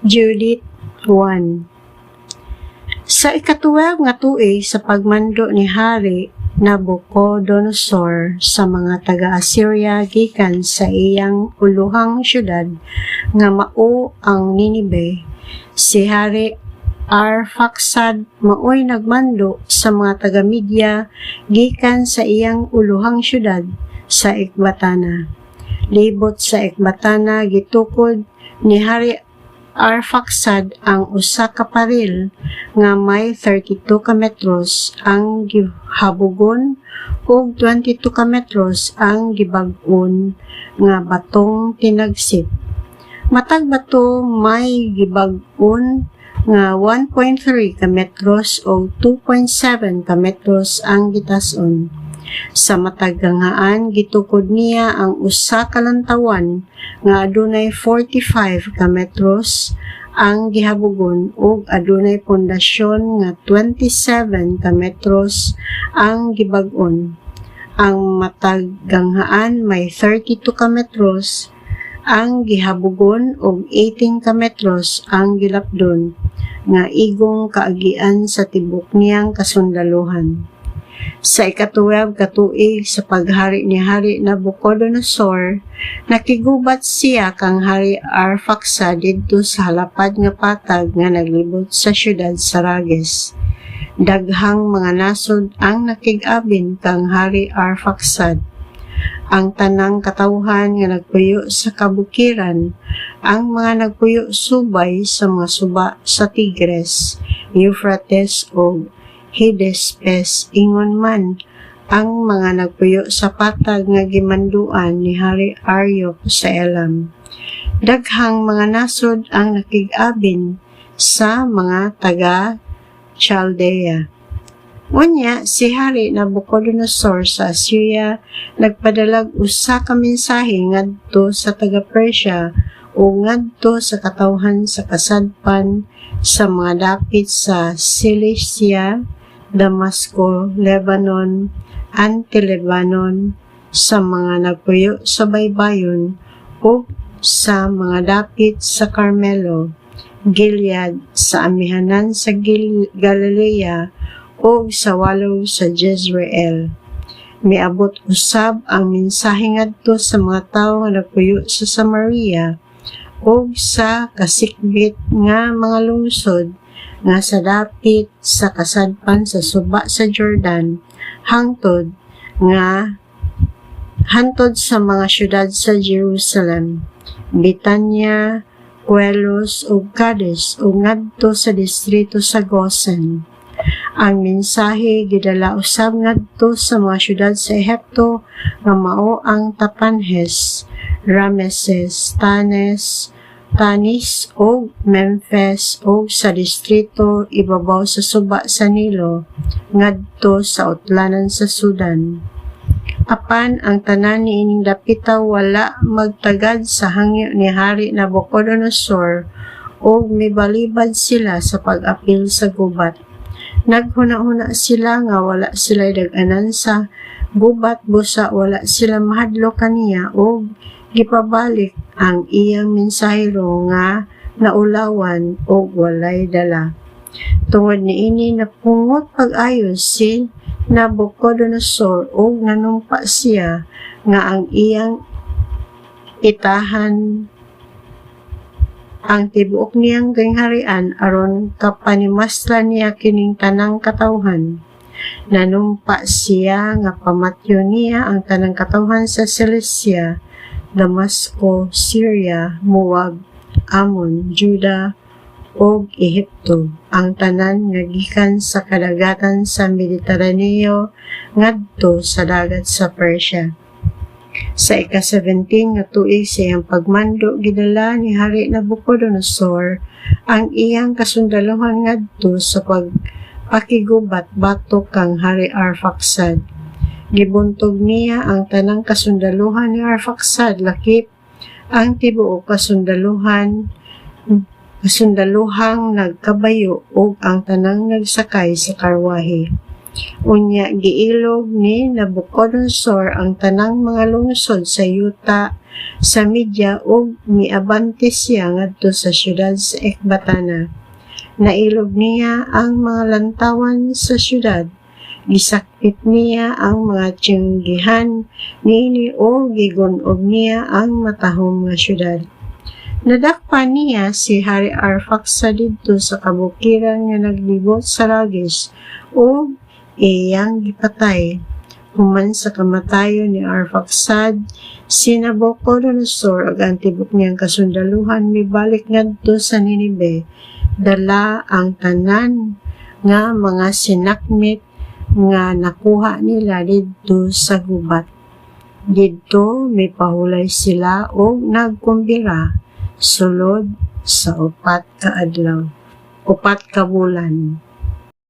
Judith 1. Sa ikatuwang nga tuig sa pagmando ni Hari Nabucodonosor sa mga taga-Assyria gikan sa iyang uluhang syudad nga mao ang Ninive, si Hari Arphaxad maoy nagmando sa mga taga-Media gikan sa iyang uluhang syudad sa Ekbatana. Libot sa Ekbatana gitukod ni Hari Arphaxad ang usa ka paril nga may 32 ka metros ang gihabugon ug 22 ka metros ang gibag-on nga batong tinagsip. Matag bato may gibag-on nga 1.3 ka metros o 2.7 ka metros ang gitas-on. Sa mataggangaan gitukod niya ang usa ka lantawan nga adunay 45 ka metros ang gihabugon ug adunay pundasyon nga 27 ka metros ang gibag-on. Ang mataggangaan may 32 ka metros ang gihabugon ug 18 ka metros ang gilapdon nga igong kaagian sa tibok niyang kasundaluhan. Sa ikatuwang katuig sa paghari ni Hari Nabucodonosor, nakigubat siya kang Hari Arphaxad didto sa halapad nga patag nga naglibot sa syudad sa Rages. Daghang mga nasod ang nakig-abin kang Hari Arphaxad. Ang tanang katawhan nga nagpuyo sa kabukiran, ang mga nagpuyo subay sa mga suba sa Tigres, Euphrates o Hidespes, ingon man ang mga nagpuyo sa patag nga gimanduan ni Hari Arioch sa Elam. Daghang mga nasod ang nakig-abin sa mga taga-Chaldea. Unya, si Hari Nabucodonosor sa Assyria nagpadalag usa ka mensahe ngadto sa taga-Persia o ngadto sa katawhan sa kasadpan sa mga dapit sa Cilicia, Damasco, Lebanon, Anti-Lebanon, sa mga nagpuyo sa baybayon o sa mga dapit sa Carmelo, Gilead, sa amihanan sa Galilea o sa walo sa Jezreel. Miabot usab ang mensahe ngadto sa mga tawo nga nagpuyo sa Samaria o sa kasikbit nga mga lungsod nga sa dapit sa kasadpan sa suba sa Jordan hangtod sa mga syudad sa Jerusalem, Bitanya, Quelos ug Cades ug ngadto sa distrito sa Gosen. Ang mensahe gidala usab ngadto sa mga syudad sa Ehipto nga mao ang Tapanhes, Rameses, Tanis o Memphis o sa distrito ibabaw sa suba sa Nilo ngadto sa utlanan sa Sudan. Apan ang tanan niining dapita wala magtagad sa hangyo ni Hari Nabucodonosor o mibalibad sila sa pag-apil sa gubat. Naghuna-huna sila nga wala sila dag-anan sa gubat busa wala sila mahadlo kaniya o gipabalik ang iyang mensahero nga naulawan o walay dala. Tungod niini napungot pag-ayos si Nabucodonosor o nanumpa siya nga ang iyang itahan ang tibuok niyang gangharian aron kapanimaslan niya kining tanang katawhan. Nanumpa siya nga pamatyo niya ang tanang katawhan sa Cilicia, Damasco, Syria, Moab, Ammon, Juda, ug Ehipto, ang tanan nga gikan sa kadagatan sa Mediteraneo ngadto sa dagat sa Persia. Sa ika-17 nga tuig sa iyang pagmando gidala ni Hari Nabucodonosor ang iyang kasundaluhan ngadto sa pagpakigubat batok kang Hari Arphaxad. Gibuntog niya ang tanang kasundaluhan ni Arphaxad lakip ang tibuok kasundaluhang nagkabayo ug ang tanang nagsakay sa karwahe. Unya giilog ni Nabucodonosor ang tanang mga lungsod sa yuta sa media ug miabante siya ngadto sa syudad sa Ekbatana. Nailog niya ang mga lantawan sa syudad. Gisakit niya ang mga tiyanggihan niini o gigunog niya ang matahom nga syudad. Nadakpan niya si Hari Arphaxad didto sa kabukiran nga naglibot sa Rages o iyang gipatay. Human sa kamatayon ni Arphaxad, si Nabucodonosor ag ang tibok niyang kasundaluhan mibalik ngadto sa Ninibe, dala ang tanan nga mga sinakmit nga nakuha nila didto sa gubat. Didto may pahulay sila o nagkumbira sulod sa 4 ka bulan.